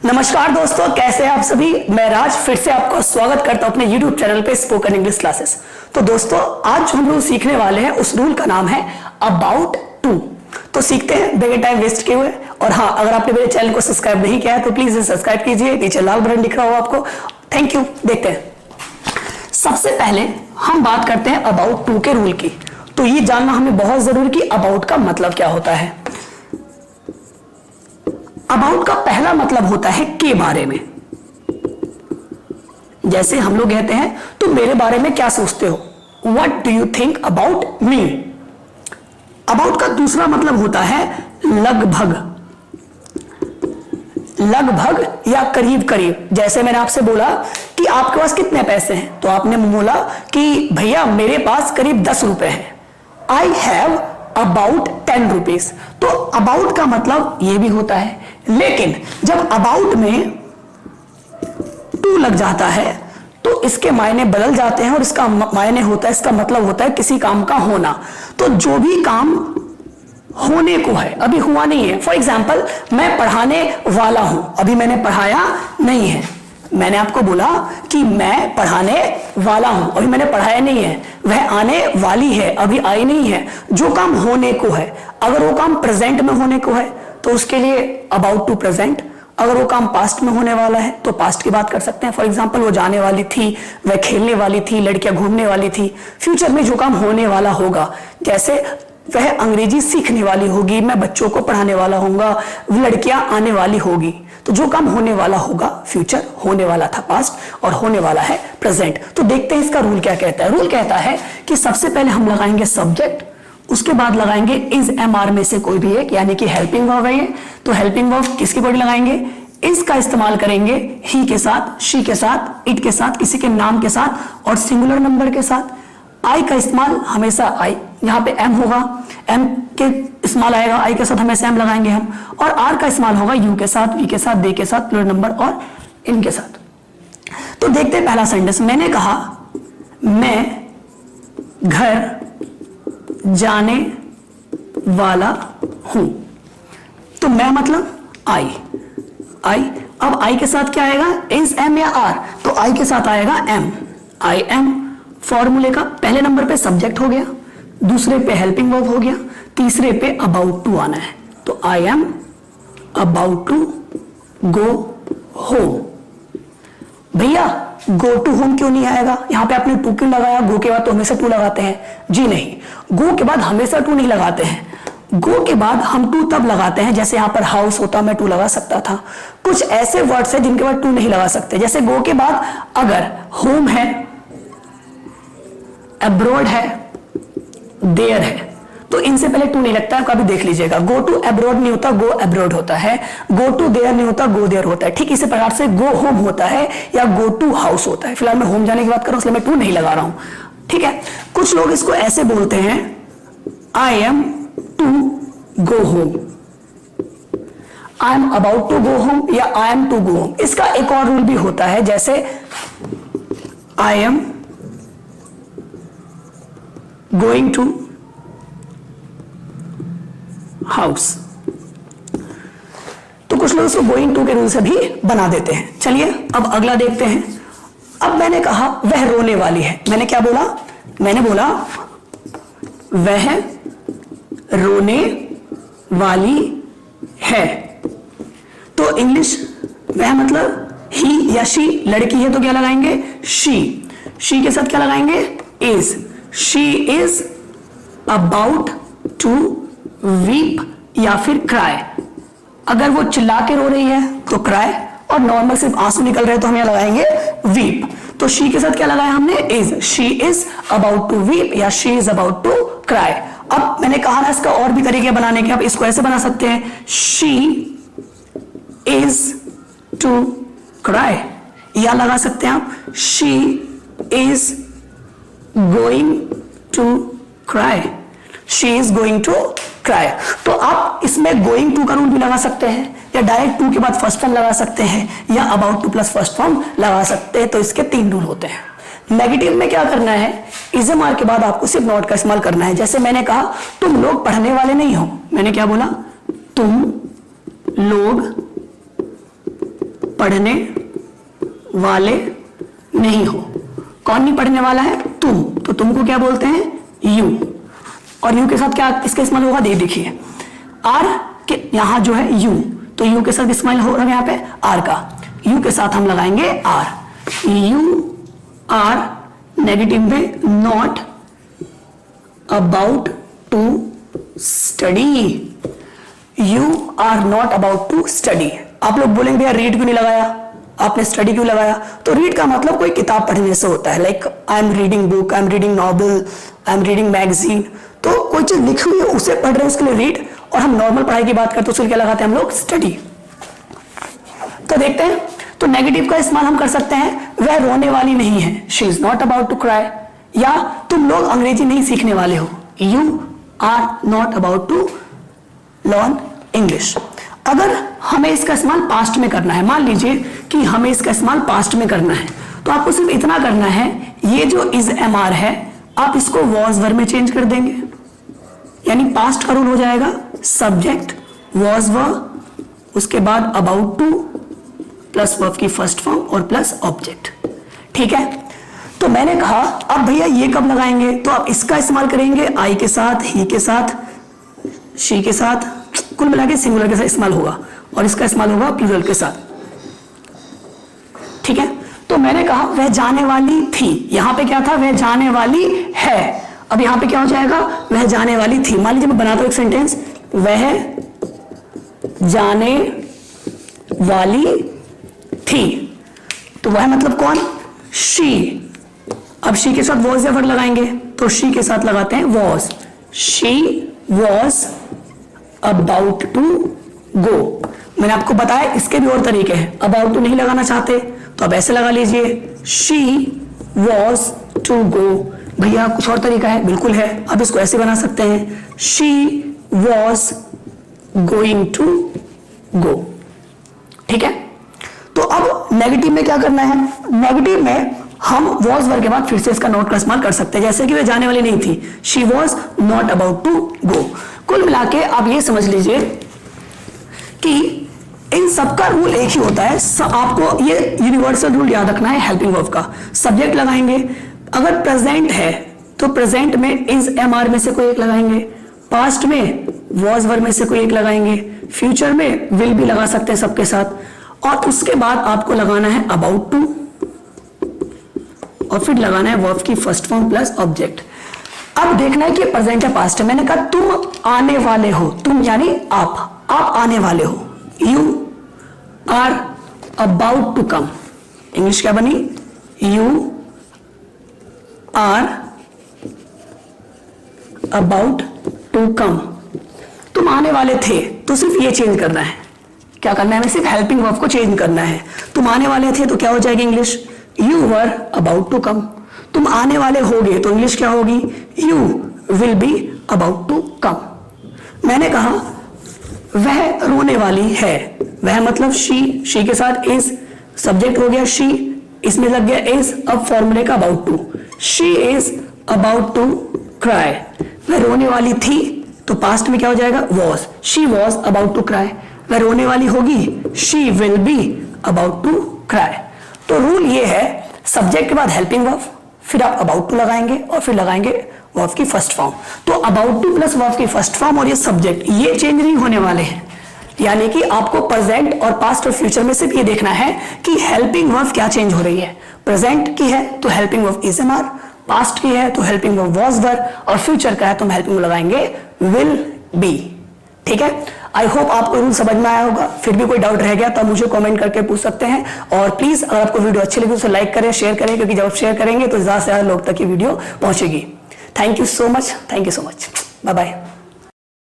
नमस्कार दोस्तों, कैसे हैं आप सभी। मैं राज फिर से आपका स्वागत करता हूं अपने YouTube चैनल पे स्पोकन इंग्लिश क्लासेस। तो दोस्तों, आज हम लोग सीखने वाले हैं उस रूल का नाम है अबाउट टू। तो सीखते हैं बगैर टाइम वेस्ट किए हुए। और हाँ, अगर आपने मेरे चैनल को सब्सक्राइब नहीं किया है तो प्लीज सब्सक्राइब कीजिए, नीचे लाल बटन दिख रहा हो आपको। Thank you. देखते हैं, सबसे पहले हम बात करते हैं अबाउट टू के रूल की। तो ये जानना हमें बहुत जरूरी कि अबाउट का मतलब क्या होता है। अबाउट का पहला मतलब होता है के बारे में। जैसे हम लोग कहते हैं तुम मेरे बारे में क्या सोचते हो, what do you think about me. About का दूसरा मतलब होता है लगभग, लगभग या करीब करीब। जैसे मैंने आपसे बोला कि आपके पास कितने पैसे हैं, तो आपने बोला कि भैया मेरे पास करीब 10 रुपए हैं। I have about 10 rupees. तो अबाउट का मतलब यह भी होता है, लेकिन जब अबाउट में टू लग जाता है तो इसके मायने बदल जाते हैं और इसका मायने होता है, इसका मतलब होता है किसी काम का होना। तो जो भी काम होने को है, अभी हुआ नहीं है। फॉर एग्जाम्पल, मैं पढ़ाने वाला हूं, अभी मैंने पढ़ाया नहीं है। मैंने आपको बोला कि मैं पढ़ाने वाला हूं, अभी मैंने पढ़ाया नहीं है। वह आने वाली है, अभी आई नहीं है। जो काम होने को है, अगर वो काम प्रेजेंट में होने को है तो उसके लिए अबाउट टू प्रेजेंट। अगर वो काम पास्ट में होने वाला है तो पास्ट की बात कर सकते हैं। फॉर एग्जाम्पल, वो जाने वाली थी, वह खेलने वाली थी, लड़कियां घूमने वाली थी। फ्यूचर में जो काम होने वाला होगा, जैसे वह अंग्रेजी सीखने वाली होगी, मैं बच्चों को पढ़ाने वाला होऊंगा, लड़कियां आने वाली होगी। तो जो काम होने वाला होगा, फ्यूचर होने वाला था पास्ट और होने वाला है प्रेजेंट। तो देखते हैं इसका रूल क्या कहता है। रूल कहता है कि सबसे पहले हम लगाएंगे सब्जेक्ट, उसके बाद लगाएंगे इज एम आर में से कोई भी एक, यानी कि हेल्पिंग वर्ब है ये। तो हेल्पिंग वर्ब किसकी बॉडी लगाएंगे, इज का इस्तेमाल करेंगे ही के साथ, शी के साथ, इट के साथ, किसी के नाम के साथ और सिंगुलर नंबर के साथ। आई का इस्तेमाल हमेशा आई, यहाँ पे एम होगा, एम के इस्तेमाल आएगा, आई के साथ हमेशा एम लगाएंगे हम। और आर का इस्तेमाल होगा यू के साथ, वी के साथ, दे के साथ, प्लूरल नंबर और इनके साथ। तो देखते हैं पहला सेंटेंस। मैंने कहा मैं घर जाने वाला हूं। तो मैं मतलब आई, आई। अब आई के साथ क्या आएगा, इज एम या आर। तो आई के साथ आएगा एम, आई एम। फॉर्मूले का पहले नंबर पे सब्जेक्ट हो गया, दूसरे पे हेल्पिंग वर्ब हो गया, तीसरे पे अबाउट टू आना है। तो I am about to go home. भैया गो टू होम क्यों नहीं आएगा, यहां पे आपने टू क्यों लगाया, गो के बाद तो हमेशा टू लगाते हैं। जी नहीं, गो के बाद हमेशा टू नहीं लगाते हैं। गो के बाद हम टू तब लगाते हैं, जैसे यहां पर हाउस होता मैं टू लगा सकता था। कुछ ऐसे वर्ड्स है जिनके बाद टू नहीं लगा सकते, जैसे गो के बाद अगर होम है, अब्रॉड है, देयर है, तो इनसे पहले टू नहीं लगता है। कभी देख लीजिएगा, गो टू अब्रॉड नहीं होता, गो अब्रॉड होता है। गो टू देयर नहीं होता, गो देयर होता है। ठीक इसी प्रकार से गो होम होता है या गो टू हाउस होता है। फिलहाल मैं होम जाने की बात कर रहा हूं, इसलिए मैं टू नहीं लगा रहा हूं। ठीक है, कुछ लोग इसको ऐसे बोलते हैं, I am to go home, I am about to go home या I am to go home. इसका एक और रूल भी होता है, जैसे I am going to house. तो कुछ लोग इसको गोइंग टू के रूल से भी बना देते हैं। चलिए अब अगला देखते हैं। अब मैंने कहा वह रोने वाली है। मैंने क्या बोला, मैंने बोला वह रोने वाली है। तो इंग्लिश वह मतलब ही या शी, लड़की है तो क्या लगाएंगे, शी। शी के साथ क्या लगाएंगे, is. She is about to weep या फिर क्राई। अगर वो चिल्ला के रो रही है तो क्राई, और नॉर्मल सिर्फ आंसू निकल रहे तो हम यहाँ लगाएंगे वीप। तो शी के साथ क्या लगाया हमने, is. She is about to weep या she is about to cry. अब मैंने कहा ना, इसका और भी तरीके बनाने के। आप इसको ऐसे बना सकते हैं, शी इज टू क्राई, या लगा सकते हैं आप she is going to cry, she is going to cry. तो आप इसमें गोइंग टू का रूल भी लगा सकते हैं, या डायरेक्ट टू के बाद फर्स्ट फॉर्म लगा सकते हैं, या about two plus first form लगा सकते हैं। तो इसके 3 रूल होते हैं। नेगेटिव में क्या करना है, इजम आर के बाद आपको सिर्फ नॉट का इस्तेमाल करना है। जैसे मैंने कहा तुम लोग पढ़ने वाले नहीं हो, मैंने क्या बोला, तुम लोग पढ़ने वाले नहीं हो। कौन नहीं पढ़ने वाला है? तुम। तो तुमको क्या बोलते हैं? यू। और यू के साथ क्या इसका इस्तेमाल होगा? देखिए आर के यहां जो है यू, तो यू के साथ इस्तेमाल हो रहा है यहाँ पे आर का। यू के साथ हम लगाएंगे आर। यू आर नेगेटिव में not about to study. You are not about to study. आप लोग बोलेंगे भैया रीड क्यों नहीं लगाया, आपने स्टडी क्यों लगाया? तो रीड का मतलब कोई किताब पढ़ने से होता है, like I am reading book, I am reading novel, I am reading magazine. तो कोई चीज लिखी हुई है उसे पढ़ रहे हैं, उसके लिए रीड। और हम नॉर्मल पढ़ाई की बात करते हैं उसके लिए क्या लगाते हैं हम लोग? स्टडी। तो देखते हैं, तो नेगेटिव का इस्तेमाल हम कर सकते हैं, वह रोने वाली नहीं है, she is not about to cry. या तुम लोग अंग्रेजी नहीं सीखने वाले हो, you are not about to learn English. अगर हमें इसका इस्तेमाल पास्ट में करना है, मान लीजिए कि हमें इसका इस्तेमाल पास्ट में करना है, तो आपको सिर्फ इतना करना है, ये जो इज एम आर है आप इसको वॉज वर्ब में चेंज कर देंगे। यानी पास्ट का रूल हो जाएगा सब्जेक्ट वॉज वर्ब, उसके बाद अबाउट टू प्लस वर्ब की फर्स्ट फॉर्म और प्लस ऑब्जेक्ट। ठीक है, तो मैंने कहा अब भैया ये कब लगाएंगे? तो आप इसका इस्तेमाल करेंगे आई के साथ, ही के साथ, शी के साथ, कुल मिला के सिंगुलर के साथ इस्तेमाल होगा, और इसका इस्तेमाल होगा प्लूरल के साथ। ठीक है, तो मैंने कहा वह जाने वाली थी, यहां पे क्या था? वह जाने वाली है। अब यहां पे क्या हो जाएगा? वह जाने वाली थी। मान लीजिए मैं बनाता हूं एक सेंटेंस, वह जाने वाली थी, तो वह मतलब कौन? शी। अब शी के साथ वॉज या वर्ड लगाएंगे, तो शी के साथ लगाते हैं was. She was about to go. मैंने आपको बताया इसके भी और तरीके हैं, अबाउट टू नहीं लगाना चाहते तो अब ऐसे लगा लीजिए, शी वॉज टू गो। भैया कुछ और तरीका है? बिल्कुल है, अब इसको ऐसे बना सकते हैं, she was going to go. ठीक है, तो अब नेगेटिव में क्या करना है? नेगेटिव में हम वॉज वर्ब के बाद फिर से इसका नॉट का इस्तेमाल कर सकते हैं, जैसे कि वह जाने वाली नहीं थी, she was not about to go. कुल मिला के आप ये समझ लीजिए कि इन सबका रूल एक ही होता है। आपको ये यूनिवर्सल रूल याद रखना है हेल्पिंग वर्ब का। सब्जेक्ट लगाएंगे, अगर प्रेजेंट है तो प्रेजेंट में इज एम आर में से कोई एक लगाएंगे, पास्ट में वॉज वर्ब में से कोई एक लगाएंगे, फ्यूचर में विल भी लगा सकते हैं सबके साथ, और उसके बाद आपको लगाना है अबाउट टू, और फिर लगाना है वर्ब की फर्स्ट फॉर्म प्लस ऑब्जेक्ट। अब देखना है कि प्रेजेंट है पास्ट है। मैंने कहा तुम आने वाले हो, तुम यानी आप आने वाले हो, you are about to come. English क्या बनी? You are about to come. तुम आने वाले थे, तो सिर्फ ये चेंज करना है। क्या करना है? हमें सिर्फ हेल्पिंग वर्ब को चेंज करना है। तुम आने वाले थे तो क्या हो जाएगी English? You were about to come. तुम आने वाले होगे तो इंग्लिश क्या होगी? You will be about to come. मैंने कहा वह रोने वाली है, वह मतलब शी के साथ इज, सब्जेक्ट हो गया शी, इसमें लग गया इज, अब फॉर्मूले का about to, she is about to cry. वह रोने वाली थी तो पास्ट में क्या हो जाएगा? Was, she was about to cry. वह रोने वाली होगी, she will be about to cry. तो रूल ये है, सब्जेक्ट के बाद हेल्पिंग वर्ब, फिर आप अबाउट टू लगाएंगे और फिर लगाएंगे वर्ब की फर्स्ट फॉर्म। तो अबाउट टू प्लस वर्ब की फर्स्ट फॉर्म और ये सब्जेक्ट ये चेंज नहीं होने वाले हैं। यानी कि आपको प्रेजेंट और पास्ट और फ्यूचर में सिर्फ ये देखना है कि हेल्पिंग वर्ब क्या चेंज हो रही है। प्रेजेंट की है तो helping verb is am are, past की है तो हेल्पिंग वर्ब वाज वर, और फ्यूचर का है तो हम हेल्पिंग वर्ब लगाएंगे विल बी। ठीक है, आई होप आपको रूल समझ में आया होगा। फिर भी कोई डाउट रह गया तो मुझे कमेंट करके पूछ सकते हैं। और प्लीज अगर आपको वीडियो अच्छी लगी तो लाइक करें, शेयर करें, क्योंकि जब आप शेयर करेंगे तो ज्यादा से ज्यादा लोग तक ये वीडियो पहुंचेगी। Thank you so much, bye bye.